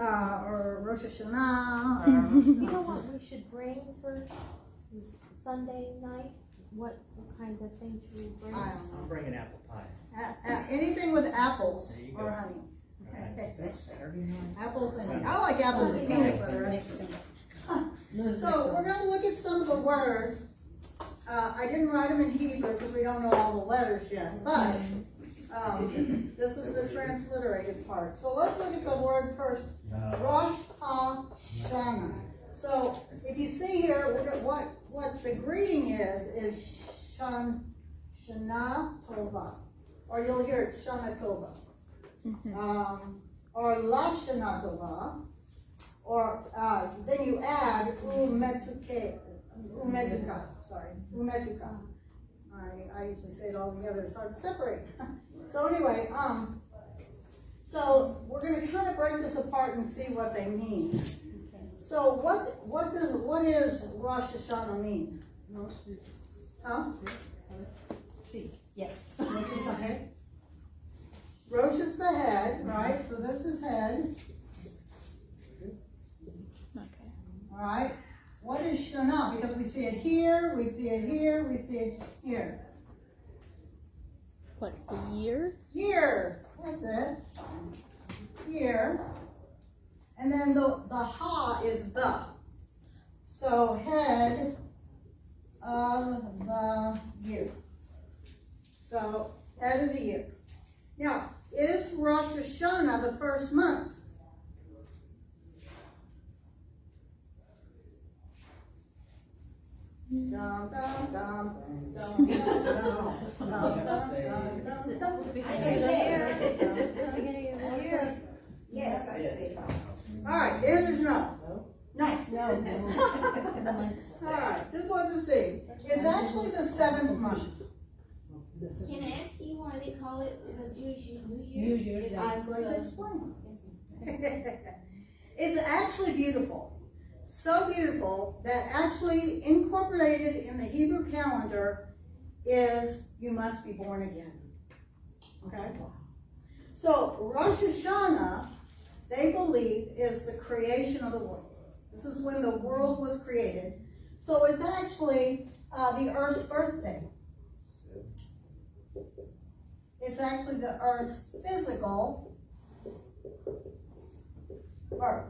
or Rosh Hashanah. You know what we should bring for Sunday night? What kind of thing should we bring? I'm bringing apple pie. Anything with apples There you or go. honey. Okay. That's Saturday night. Apples and I like apples and peanut butter. So we're going to look at some of the words. I didn't write them in Hebrew because we don't know all the letters yet, but this is the transliterated part. So let's look at the word first. Rosh Hashanah. So if you see here, what the greeting is Shana Tova, or you'll hear it Shana Tova, or La Shana Tova, or then you add Umetuka. I usually say it all together, it's hard to separate. So anyway, so we're going to kind of break this apart and see what they mean. So what is Rosh Hashanah mean? Huh? See, yes. Rosh is the head, right? So this is head. Okay. All right. What is Shana? Because we see it here, we see it here, we see it here. What, a year? Year. That's it. Year. And then the ha is the. So head of the year. So head of the year. Now, is Rosh Hashanah the first month? Dum, dum, dum, dum, dum, dum, dum, dum. Yes, I see. All right, the answer is no. No. All right, just wanted to see. It's actually the 7th month. Can I ask you why they call it the Jewish New Year? I'm going to explain. It's actually beautiful. So beautiful that actually incorporated in the Hebrew calendar is you must be born again. Okay? So Rosh Hashanah, they believe, is the creation of the world. This is when the world was created. So it's actually the Earth's birthday. It's actually the Earth's physical birth.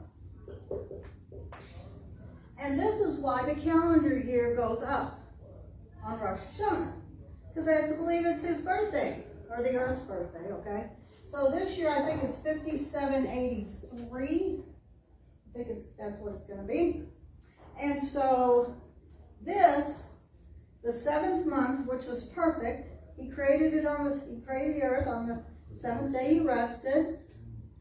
And this is why the calendar year goes up on Rosh Hashanah. Because they have to believe it's his birthday, or the Earth's birthday, okay? So this year I think it's 5783. I think that's what it's going to be. And so this, the 7th month, which was perfect, he created the earth on the 7th day he rested.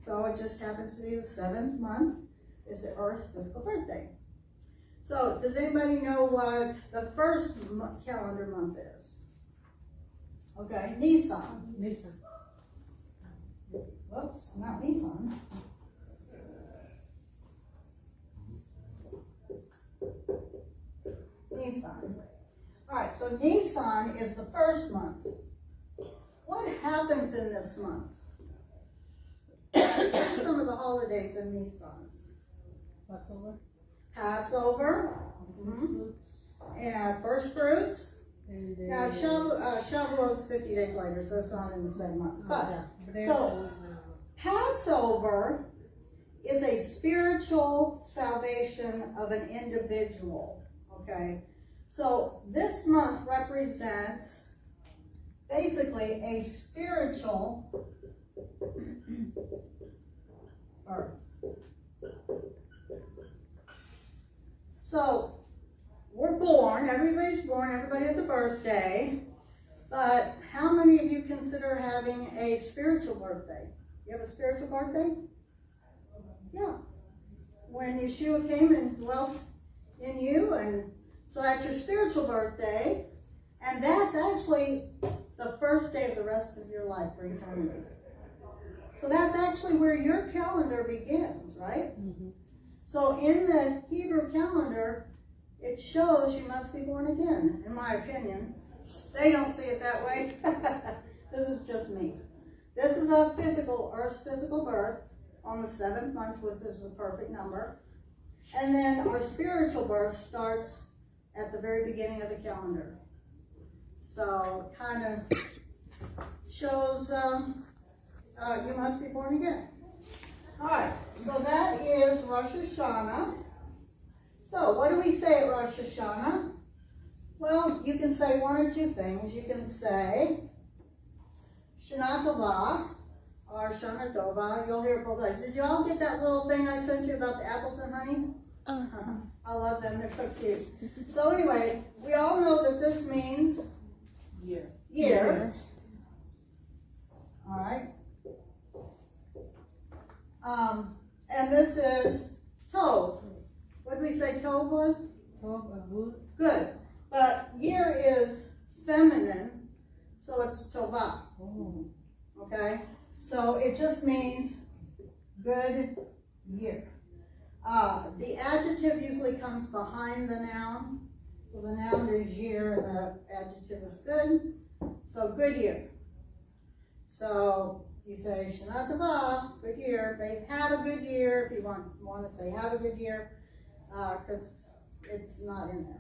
So it just happens to be the 7th month is the Earth's physical birthday. So does anybody know what the first calendar month is? Okay, Nisan. Whoops, not Nisan. Nisan. All right, so Nisan is the first month. What happens in this month? What are some of the holidays in Nisan? Passover. And first fruits. Now Shavuot's 50 days later, so it's not in the same month. But so Passover is a spiritual salvation of an individual. Okay, so this month represents basically a spiritual birth. So we're born, everybody's born, everybody has a birthday, but how many of you consider having a spiritual birthday? You have a spiritual birthday? Yeah. When Yeshua came and dwelt in you, and so that's your spiritual birthday, and that's actually the first day of the rest of your life for eternity. So that's actually where your calendar begins, right? So in the Hebrew calendar, it shows you must be born again, in my opinion. They don't see it that way. This is just me. This is a Earth's physical birth on the 7th month, which is the perfect number. And then our spiritual birth starts at the very beginning of the calendar. So kind of shows you must be born again. Alright, so that is Rosh Hashanah. So what do we say at Rosh Hashanah? Well, you can say one or two things. You can say Shana Tova or Shana Tova. You'll hear both ways. Did you all get that little thing I sent you about the apples and honey? I love them. They're so cute. So anyway, we all know that this means year. All right. And this is Tov. What did we say Tov was? Tov, Good. But year is feminine, so it's Tova. Okay? So it just means good year. The adjective usually comes behind the noun. So the noun is year and the adjective is good. So good year. So you say Shana Tova, good year. Babe, have a good year if you want to say have a good year, because it's not in there.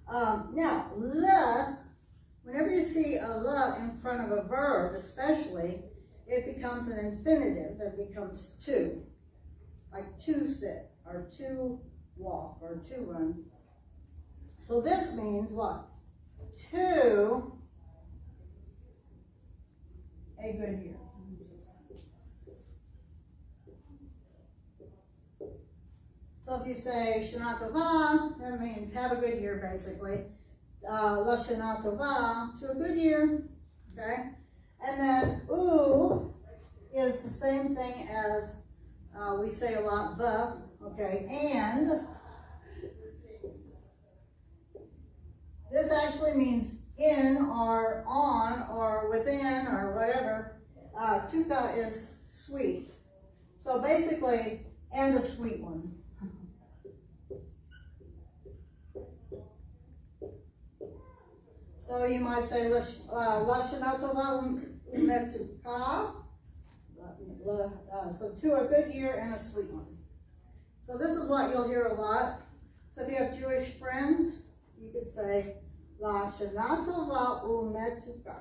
Now, le, whenever you see a le in front of a verb, especially, it becomes an infinitive that becomes to. Like to sit, or to walk, or to run. So this means what? To a good year. So if you say Shana Tova, that means have a good year, basically. La Shana Tova, to a good year, okay? And then u is the same thing as we say a lot, the, okay? And this actually means in or on or within or whatever. Tuka is sweet. So basically, and a sweet one. So you might say, La Shana Tova umetuka. So to a good year and a sweet one. So this is what you'll hear a lot. So if you have Jewish friends, you could say, La Shana Tova umetuka.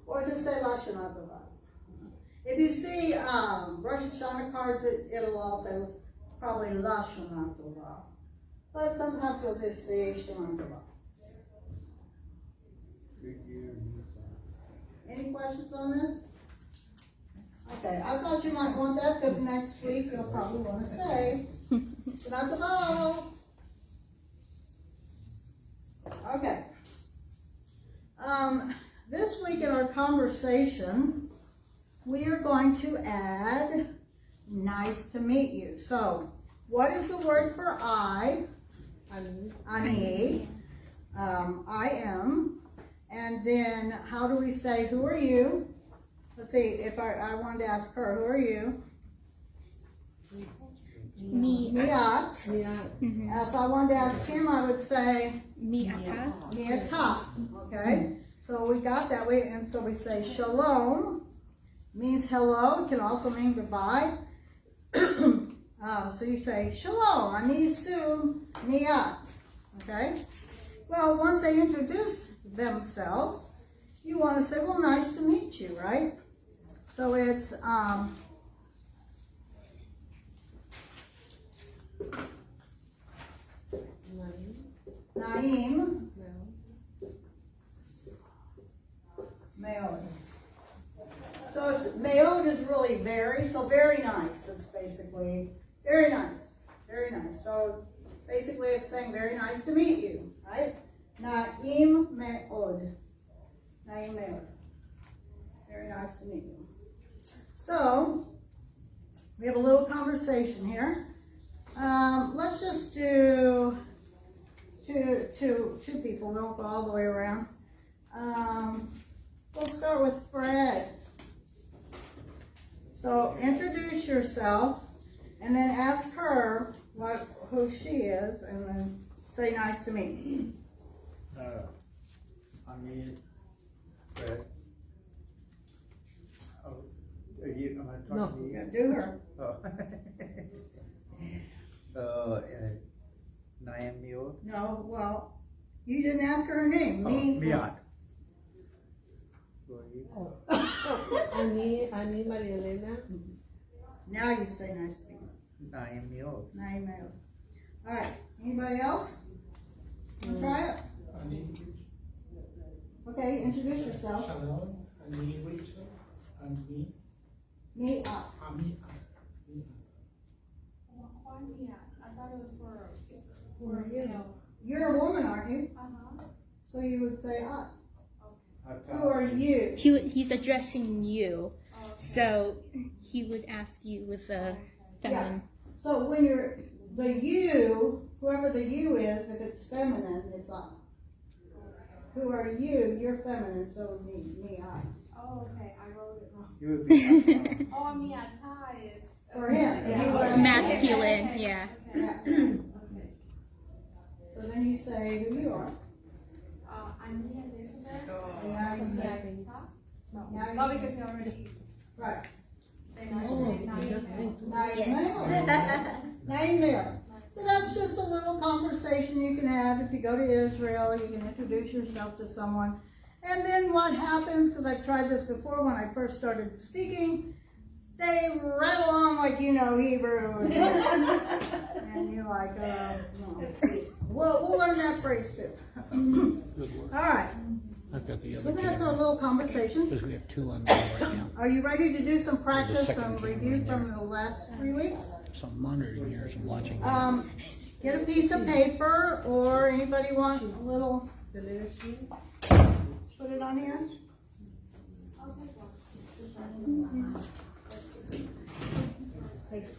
Or just say La Shana Tova. If you see Rosh Hashanah cards, it'll all say probably La Shana Tova. But sometimes you'll just say Shana Tova. Any questions on this? Okay, I thought you might want that because next week you'll probably want to say Shana Tova. Okay. This week in our conversation, we are going to add nice to meet you. So, what is the word for I? Ani. I am. And then, how do we say, who are you? Let's see, if I wanted to ask her, who are you? Me. Miat. If I wanted to ask him, I would say, Miata. Miata. Okay? So we got that way, and so we say shalom means hello. It can also mean goodbye. So you say shalom, anisu miat. Okay? Well, once they introduce themselves, you want to say, well, nice to meet you, right? So it's Naim Meod. So it's, Meod is really very, so very nice. It's basically very nice, very nice. So basically it's saying very nice to meet you, right? Naim Meod. Naim Meod. Very nice to meet you. So we have a little conversation here. Let's just do two people. We won't go all the way around. We'll start with Fred. So introduce yourself and then ask her who she is and then say nice to meet. I'm Fred. I'm a talking to you? Yeah, do her. Oh. Naomi. No, well, you didn't ask her name. Oh, Me. Miat. Who are you? Ani Maria Elena. Now you say nice to meet you. Naomi. Naime. All right. Anybody else? Wanna try it? Okay, introduce yourself. Shalom, Ani Rachel, and me, Me up. Ami. Why me? I thought it was for. You're a woman, aren't you? Uh-huh. So you would say up. Okay. Who are you? He's addressing you, so he would ask you with a feminine. So when you're the you, whoever the you is, if it's feminine, it's up. Who are you? You're feminine, so me, I. Oh, okay, I wrote it wrong. You would be Oh, me, Ata is. For him. Yeah. He was- Masculine, yeah. Okay. Yeah. Okay. So then you say who you are. I'm the Elizabeth. And now you say, No, now no, you because they already. right. They know. Now you there. So that's just a little conversation you can have if you go to Israel. You can introduce yourself to someone. And then what happens, because I've tried this before when I first started speaking, they read along like you know Hebrew. And you're like, no. We'll learn that phrase too. All right. I've got the So other that's our camera, little conversation. because we have two on there right now. Are you ready to do some practice, second some camera review in there. from the last 3 weeks? Some monitoring here, some watching. Get a piece of paper, or anybody want a little, The little sheet. put it on here? Is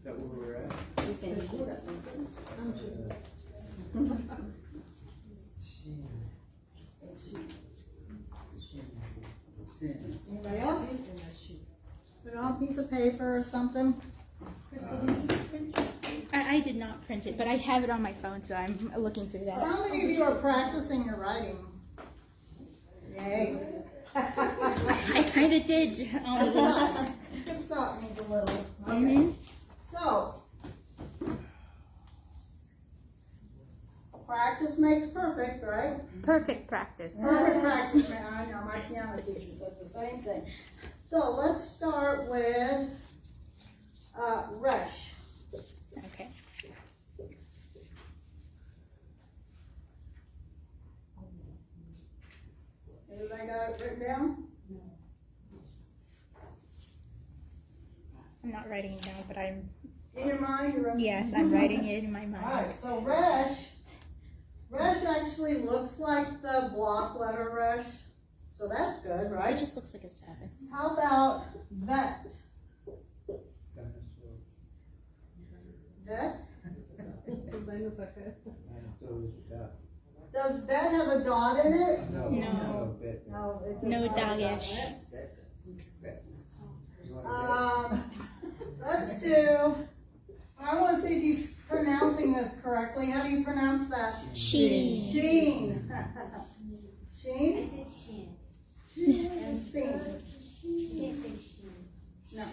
that where we're at? Sin. Anybody else? Put it on a piece of paper or something. I did not print it, but I have it on my phone, so I'm looking through that. How many of you are practicing your writing? Yay. I kind of did. Good stop means a little. Okay. So, practice makes perfect, right? Perfect practice. Perfect practice, man. I know, my piano teacher said the same thing. So let's start with Resh. Okay. Everybody got it written down? I'm not writing it down, but I'm. In your mind? You're writing- Yes, I'm writing it in my All mind. right, so Resh actually looks like the block letter Resh. So that's good, It right? just looks like a 7. How about vet? Dinosaur. Vet? Dinosaur is a duck. Does vet have a dot in it? No. No. Bet. No, it does No not have a dot dagesh. in it. Bet. You want to Let's do, I want to see if you're pronouncing this correctly. How do you pronounce that? She. Sheen. I Sheen said shin. and seen. You can't say shin. No.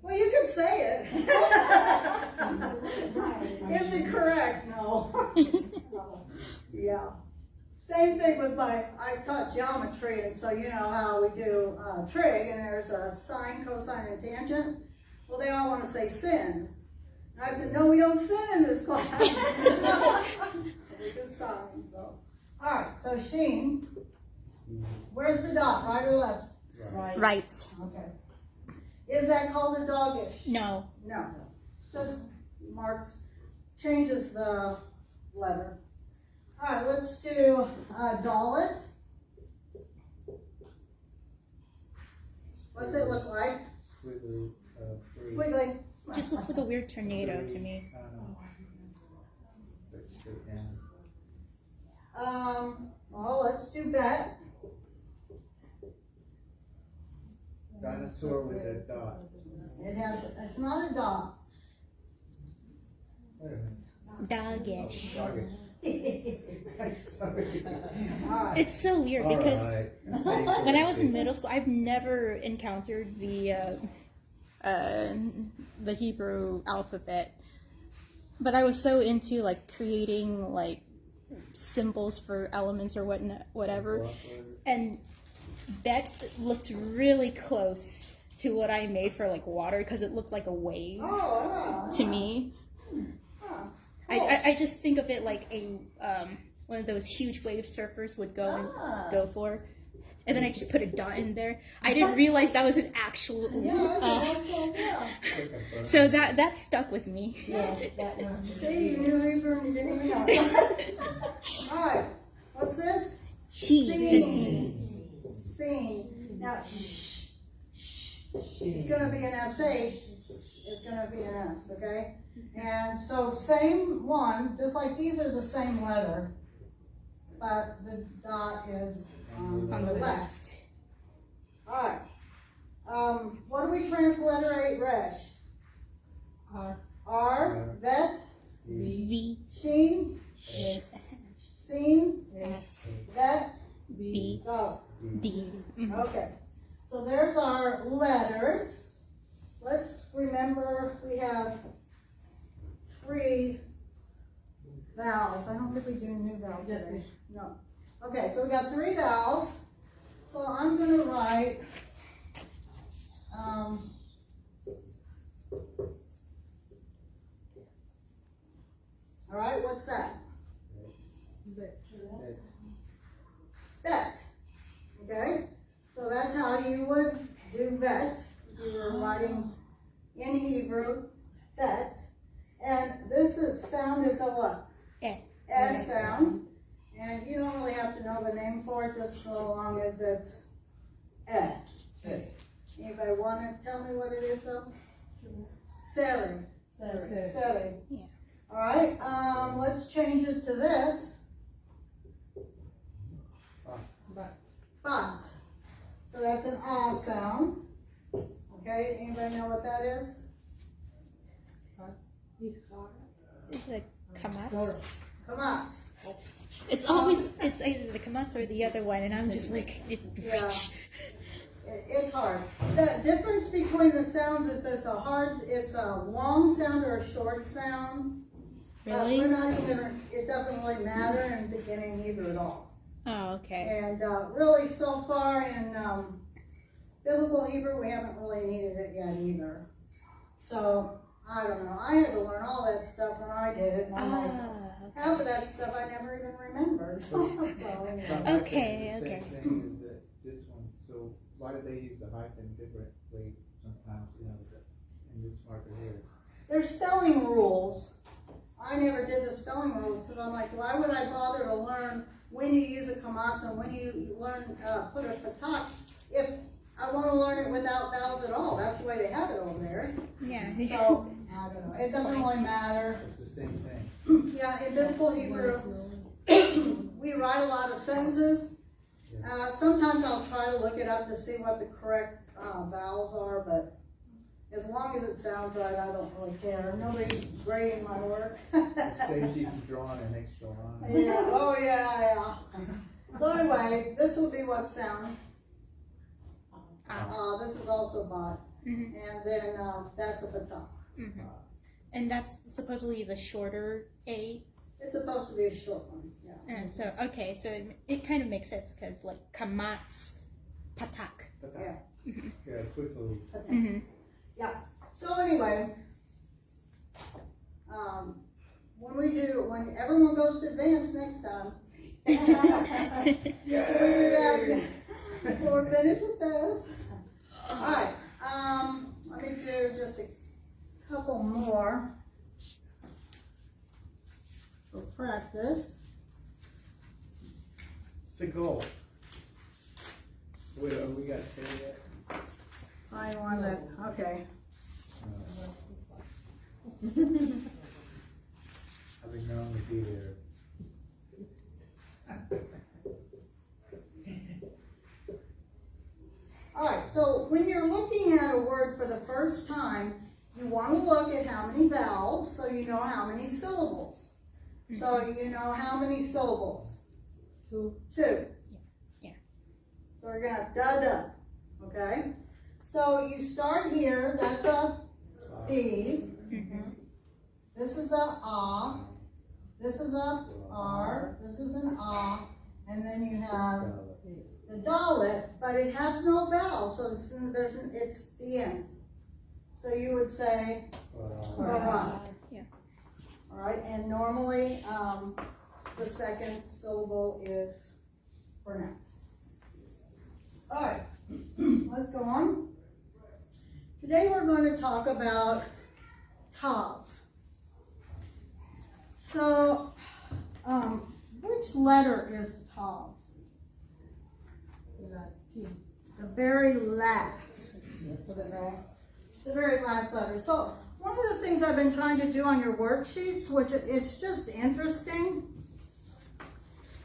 Well, you can say it. Is it correct? No. Yeah. Same thing with I taught geometry, and so you know how we do trig, and there's a sine, cosine, and tangent. Well, they all want to say sin. And I said, no, we don't sin in this class. We do sine. So. All right, so Sheen, where's the dot, right or left? Right. Okay. Is that called a doggish? No. No. It's just marks, changes the letter. All right, let's do Dalit. What's it look like? Squiggly, three. Squiggly. It just looks like a weird tornado to me. I don't know. That's straight down. Well, let's do bet. Dinosaur with a dot. It's not a dot. Wait a minute. Doggish. Doggish. Sorry. Alright, It's so weird All because right. when I was in middle school, I've never encountered the Hebrew alphabet, but I was so into like creating like symbols for elements or whatever, and that looked really close to what I made for like water because it looked like a wave oh, wow. to me. Huh. I just think of it like a one of those huge wave surfers would go for, and then I just put a dot in there. I didn't realize that was an actual. Yeah, that's an actual, yeah. So that stuck with me. Yes, that one. See, you knew Hebrew and you didn't even know it. Alright, what's this? She. Sing. Now, shh, shh. It's gonna be an SH. It's gonna be an S, okay? And so same one, just like these are the same letter, but the dot is on the left. Alright. What do we transliterate resh? R, vet, V. sheen, seen, vet, B. go. D. Okay, so there's our letters. Let's remember we have 3 vowels. I don't think we do new vowels today. No. Okay, so we got 3 vowels. So I'm going to write all right, what's that? Bet. Okay, so that's how you would do vet if you were writing in Hebrew, bet. And this sound is a what? Eh. S sound. And you don't really have to know the name for it, just so long as it's eh. Anybody want to tell me what it is though? Seri. Seri. Yeah. All right, let's change it to this. Bat. So that's an ah sound. Okay, anybody know what that is? It's like kamatz. Kamatz. It's always it's either the kamatz or the other one, and I'm just like Yeah. It's hard. The difference between the sounds is it's a long sound or a short sound. Really? We're not even, it doesn't really matter in beginning Hebrew at all. Oh, okay. And really so far in biblical Hebrew, we haven't really needed it yet either. So, I don't know. I had to learn all that stuff when I did it. And I'm like, half of that stuff I never even remembered. So, anyway. Okay, okay. The same thing is that this one, so why do they use the hyphen differently sometimes, in this marker here? There's spelling rules. I never did the spelling rules because I'm like, why would I bother to learn when you use a kamatz and when you learn put a patak if I want to learn it without vowels at all? That's the way they have it over there. Yeah. So I don't know. It doesn't really matter. It's the same thing. Yeah, in biblical Hebrew, we write a lot of sentences. Sometimes I'll try to look it up to see what the correct vowels are, but as long as it sounds right, I don't really care. Nobody's grading my work. It saves you from drawing an extra line. Yeah, oh yeah. So anyway, this will be what sound. This is also bot. Mhm. And then that's a patak. Mhm. And that's supposedly the shorter A. It's supposed to be a short one, yeah. And so okay, so it kind of makes sense because like kamatz, patak. Yeah. Yeah, quickly. Mm-hmm. Yeah. So anyway, when everyone goes to advance next time, we do that. We're finished with those. All right. Let me do just a couple more for practice. It's the goal. Wait, we got to say yet? I want to, okay. I've been known to be there. All right, so when you're looking at a word for the first time, you want to look at how many vowels so you know how many syllables. So you know how many syllables? 2. 2. Yeah. So we're gonna da, okay? So you start here, that's a B. This is a ah. This is a R. This is an ah. And then you have the dalet, but it has no vowel, so it's the end. So you would say bara. Yeah. All right, and normally the second syllable is pronounced. All right, let's go on. Today we're going to talk about tav. So, which letter is tav? The very last. The very last letter. So, one of the things I've been trying to do on your worksheets, which it's just interesting,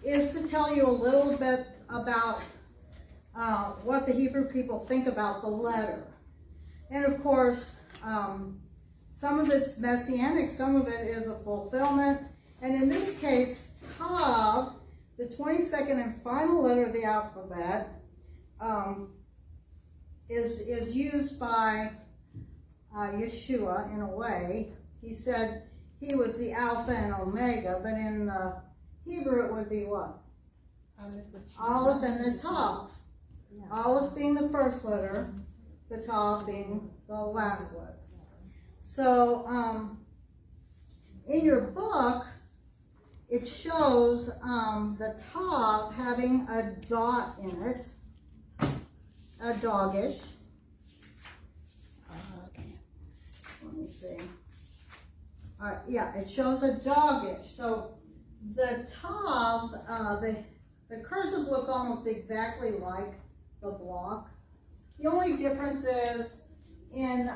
is to tell you a little bit about what the Hebrew people think about the letter. And of course, some of it's messianic, some of it is a fulfillment. And in this case, tav, the 22nd and final letter of the alphabet, is used by Yeshua in a way. He said he was the Alpha and Omega, but in the Hebrew it would be what? Aleph and the Tav. Aleph being the first letter, the Tav being the last letter. So in your book, it shows the Tav having a dot in it, a doggish. Let me see. Yeah, it shows a doggish. So the tav, the cursive looks almost exactly like the block. The only difference is in,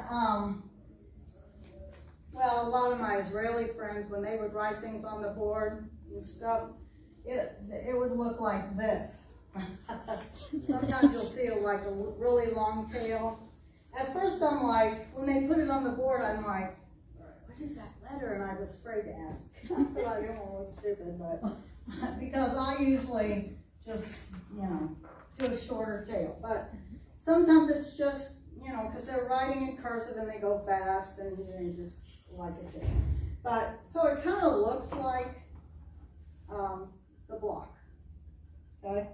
well, a lot of my Israeli friends, when they would write things on the board and stuff, it would look like this. Sometimes you'll see like a really long tail. At first I'm like, when they put it on the board, I'm like, what is that letter? And I was afraid to ask. I thought I didn't want to look stupid, but because I usually just, do a shorter tail. But sometimes it's just, because they're writing in cursive and they go fast and they just like it there. But, so it kind of looks like the block, okay?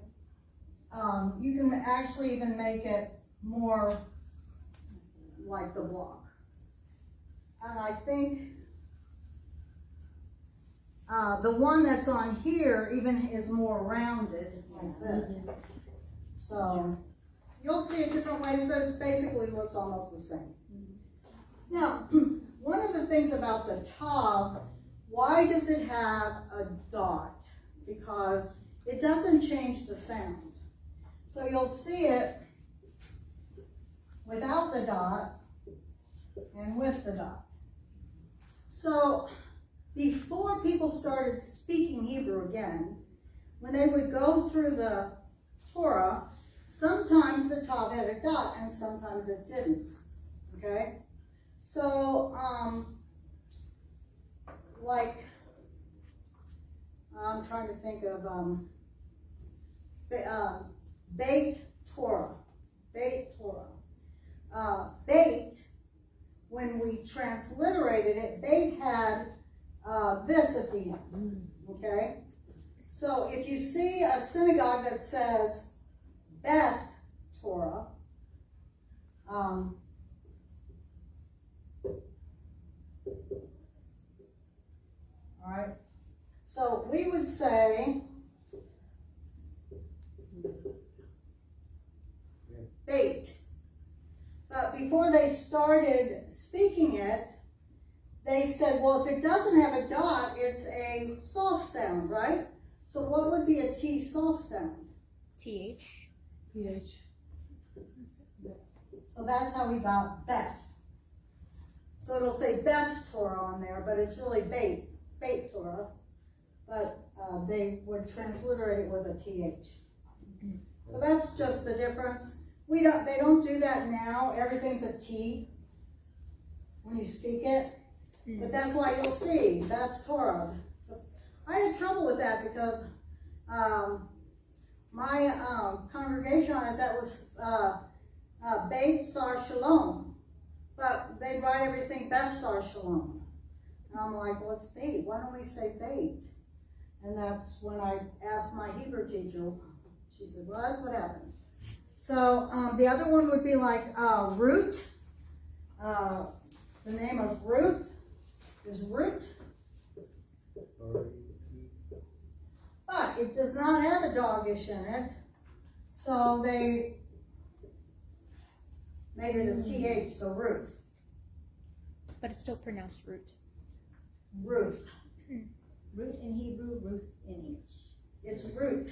You can actually even make it more like the block. And I think the one that's on here even is more rounded like this. So you'll see it different ways, but it basically looks almost the same. Now, one of the things about the tav, why does it have a dot? Because it doesn't change the sound. So you'll see it without the dot and with the dot. So before people started speaking Hebrew again, when they would go through the Torah, sometimes the tav had a dot and sometimes it didn't. Okay? So, like, I'm trying to think of Beit Torah. Beit Torah. Beit, when we transliterated it, Beit had this at the end. Okay? So if you see a synagogue that says Beth Torah, all right, so we would say Beit. But before they started speaking it, they said, well, if it doesn't have a dot, it's a soft sound, right? So what would be a T soft sound? TH. PH. So that's how we got Beth. So it'll say Beth Torah on there, but it's really Beit Torah. But they would transliterate it with a TH. So that's just the difference. They don't do that now. Everything's a T when you speak it. But that's why you'll see, that's Torah. I had trouble with that because my congregation is that was Beit Sar Shalom, but they write everything Beth Sar Shalom. And I'm like, well, it's Beit. Why don't we say Beit? And that's when I asked my Hebrew teacher. She said, well, that's what happened. So the other one would be like Root. The name of Ruth is Root. But it does not have a doggish in it. So they made it a TH, so Ruth. But it's still pronounced root. Ruth. Root in Hebrew, Ruth in English. It's Root.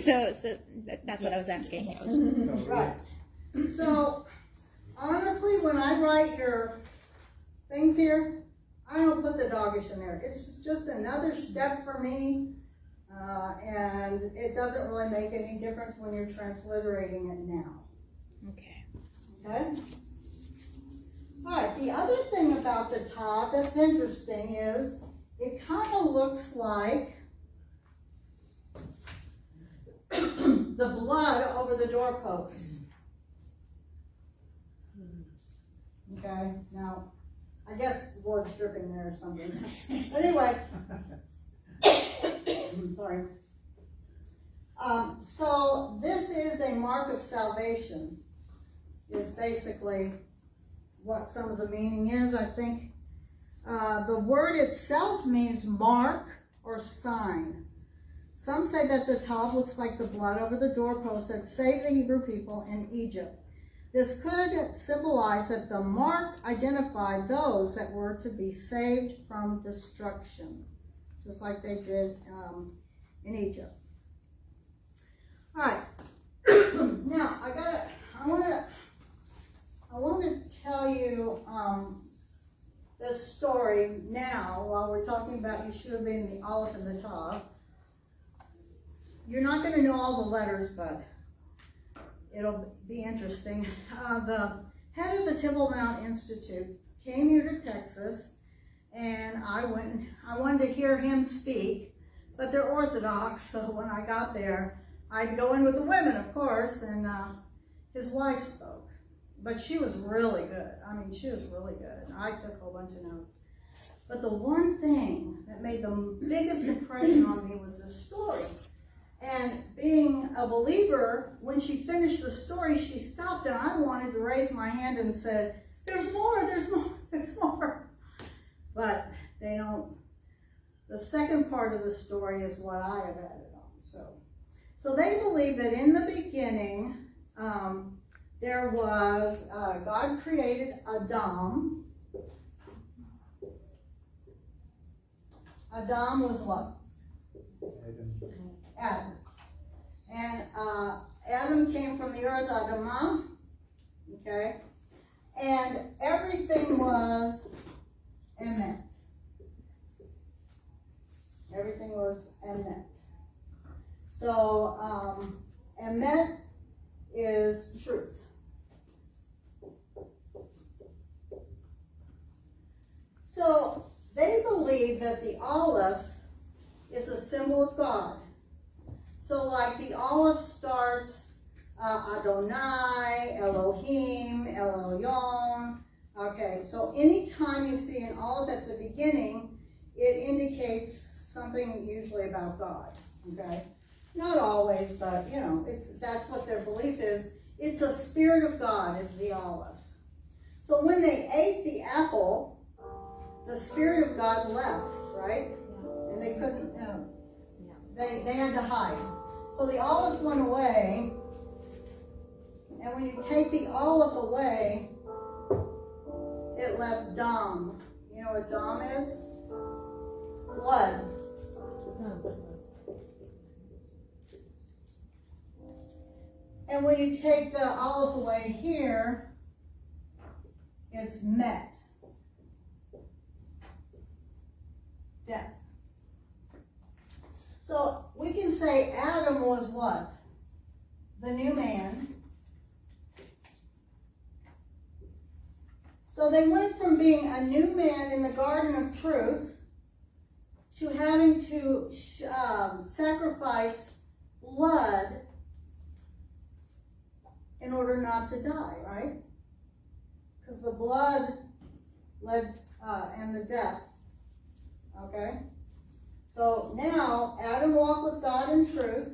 So that's what I was asking. It was- Right. So, honestly, when I write your things here, I don't put the doggish in there. It's just another step for me, and it doesn't really make any difference when you're transliterating it now. Okay. Okay? Alright, the other thing about the top that's interesting is it kind of looks like the blood over the doorpost. Okay, now, I guess blood's dripping there or something. But anyway, sorry. So this is a mark of salvation, is basically what some of the meaning is. I think the word itself means mark or sign. Some say that the tav looks like the blood over the doorpost that saved the Hebrew people in Egypt. This could symbolize that the mark identified those that were to be saved from destruction, just like they did in Egypt. All right. Now I want to tell you this story now while we're talking about Yeshua being the Aleph and the Tav. You're not going to know all the letters, but it'll be interesting. The head of the Temple Mount Institute came here to Texas, and I wanted to hear him speak, but they're Orthodox, so when I got there, I'd go in with the women, of course, and his wife spoke. But she was really good. I mean, she was really good. I took a whole bunch of notes. But the one thing that made the biggest impression on me was this story. And being a believer, when she finished the story, she stopped, and I wanted to raise my hand and said, there's more, there's more, there's more. But they don't. The second part of the story is what I have added on. So they believe that in the beginning, there was, God created Adam. Adam was what? Adam. And Adam came from the earth, Adamah, okay? And everything was emet. Everything was emet. So, emet is truth. So, they believe that the Aleph is a symbol of God. So like the Aleph starts Adonai, Elohim, El Elyon. Okay, so anytime you see an Aleph at the beginning, it indicates something usually about God. Okay, not always, but you know, that's what their belief is. It's a spirit of God is the Aleph. So when they ate the apple, the spirit of God left, right? And they couldn't. They had to hide. So the Aleph went away, and when you take the Aleph away, it left Dam. You know what Dam is? Blood. And when you take the Aleph away here, it's Met. Death. So we can say Adam was what? The new man. So they went from being a new man in the garden of truth to having to sacrifice blood in order not to die, right? Because the blood led and the death. Okay? So now Adam walked with God in truth.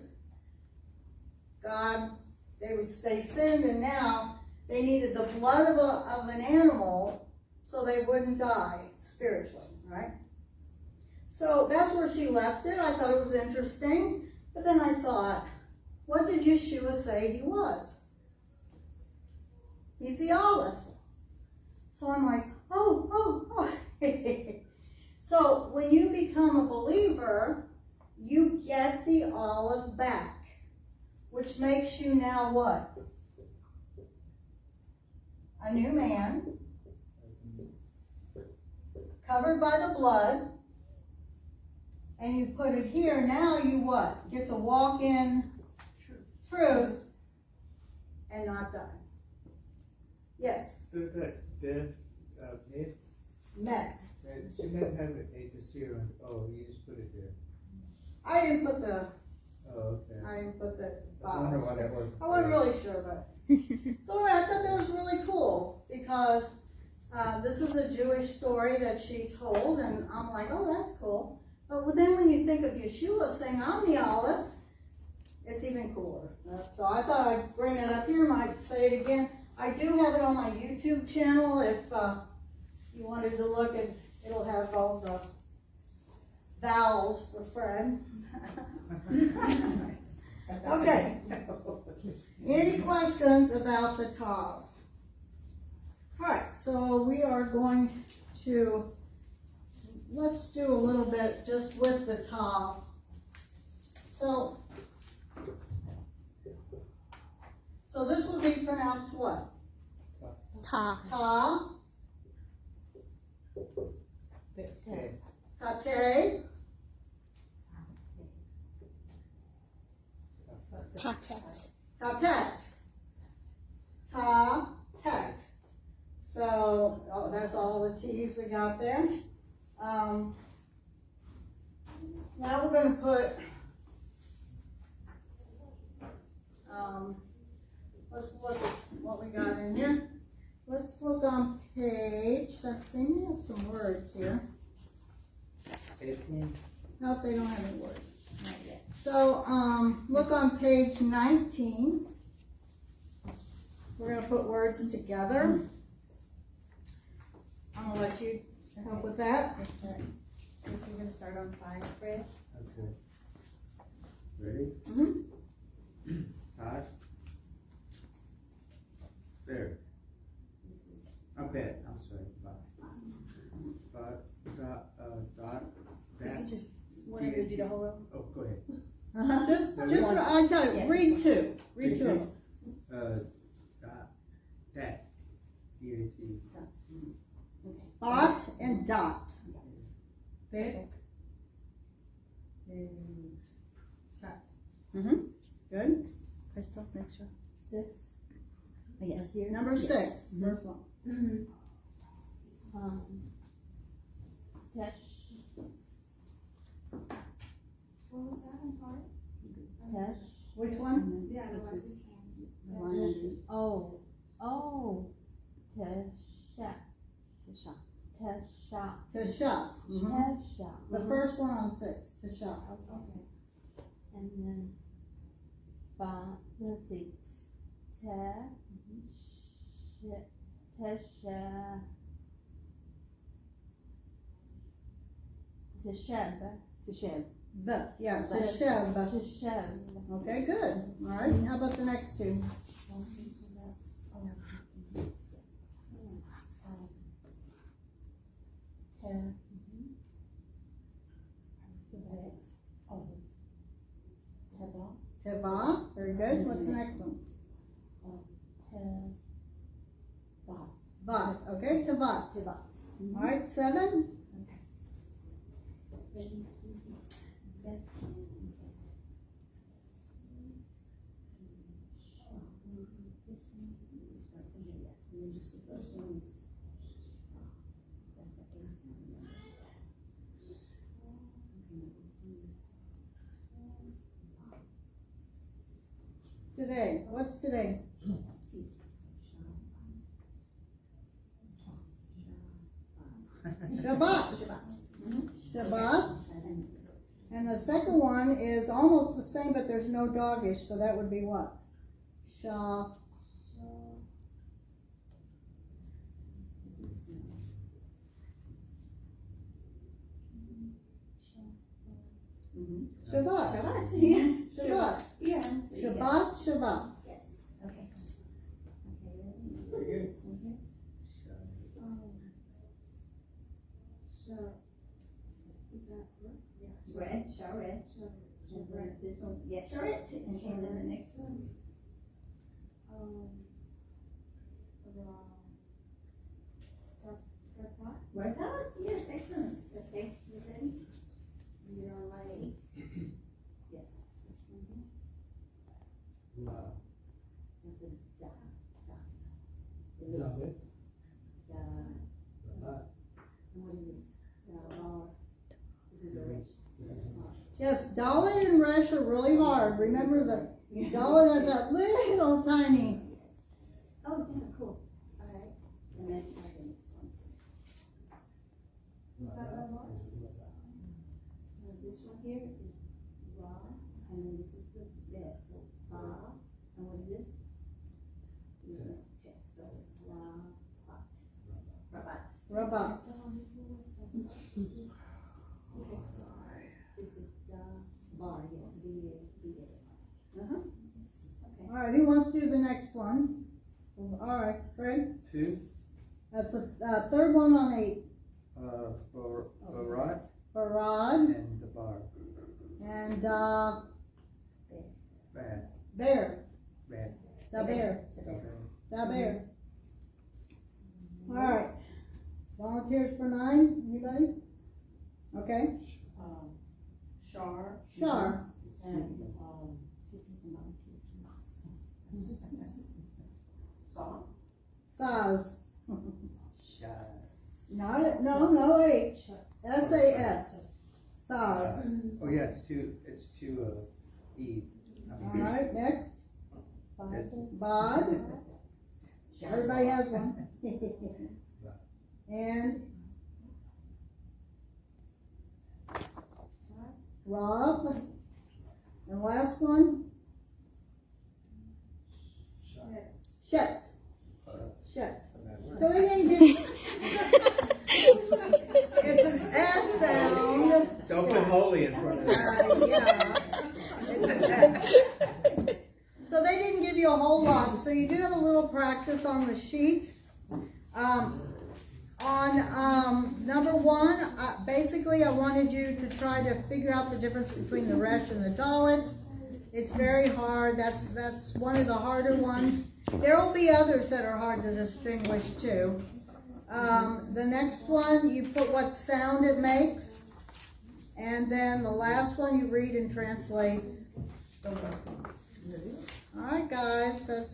They sinned, and now they needed the blood of an animal so they wouldn't die spiritually, right? So that's where she left it. I thought it was interesting. But then I thought, what did Yeshua say he was? He's the olive. So I'm like, oh. So when you become a believer, you get the olive back, which makes you now what? A new man, covered by the blood, and you put it here. Now you what? Get to walk in truth and not die. Yes. The death Met. she meant have it to sear. Oh, you just put it there. I didn't put the. Oh, okay. I didn't put the I wonder box. why that was. I wasn't really sure, but so I thought that was really cool because this is a Jewish story that she told, and I'm like, oh, that's cool. But then when you think of Yeshua saying, "I'm the olive," it's even cooler. So I thought I'd bring it up here. Might say it again. I do have it on my YouTube channel. If you wanted to look at, it'll have all the vowels for Fred. Okay. Any questions about the Tav? Alright, so we are going to, let's do a little bit just with the Tav. So this will be pronounced what? Ta. Ta. Okay. Tate. Tatet. Tatet. Ta-tet. So, that's all the T's we got there. Now we're going to put, let's look at what we got in here. Let's look on page, I think we have some words here. 18. Nope, they don't have any words. Not yet. So, look on page 19. We're going to put words together. I'm going to let you help with that. We're gonna start on 5, Fred. Okay. Ready? Mm-hmm. Todd? There. Okay, I'm sorry. That. Want to do the whole row? Oh, go ahead. Just I tell you, read two. Read two of them. That. D-A-T. Bot and dot. Pet. Shot. Mm-hmm. Good. Crystal, make sure. 6. Yes. Number 6. First one. Tesh. What was that? I'm sorry. Tesh. Which one? Yeah, the watch his hand. Oh. Tesha. Tesha. To shop. Mm-hmm. Tesha. The first one on 6. To shop. Okay. And then, let's see. Tesha. Tesheb. The, yeah, to shop. Tesheb. Okay, good. All right. How about the next two? Teva. Very good. What's the next one? Bot. Okay, Tevat. All right, 7. Today, what's today? Shabbat. Shabbat. And the second one is almost the same, but there's no dogish, so that would be what? Sha. Shabbat. Shabbat, yes. Shabbat. Yeah. Shabbat, Shabbat. Yes, okay. Very good. Red, Sharet. This one, yeah, Sharet. Okay, then the next one. Vartat, yes, excellent. Okay, you ready? You're on line 8. Yes. Wow. That's a da. It Love looks it. da. And what is this? This is a rich. Yes, Dalet and Resh are really hard. Remember that Dalet has that little tiny. Oh, yeah, cool. All right. And then the next one. This one here is Ra, and then this is the bed. So Ba, and what is this? This is text. So Rabat. Rabat. Rabat. This is the bar, yes, the. Uh-huh. Okay. All right, who wants to do the next one? All right, Fred. 2. That's the third one on 8. Barat Farad and the bar. and Bad. Bear. Bad. The bear. Okay. The bear. All right. Volunteers for 9? Anybody? Okay. Char. Shar. And, Saw. Saz. Shy. Not it. No H. S-A-S. Saz. Oh yeah, it's two E's. All right. Next. Yes. Bod. Everybody has one. And Rav. And last one. Shet. Shet. So they didn't give. It's an S sound. Don't put holy in front of it. Yeah. It's an S. So they didn't give you a whole lot. So you do have a little practice on the sheet. On number 1, basically I wanted you to try to figure out the difference between the Resh and the Dalet. It's very hard. That's one of the harder ones. There will be others that are hard to distinguish too. The next one, you put what sound it makes. And then the last one, you read and translate the word. All right, guys, that's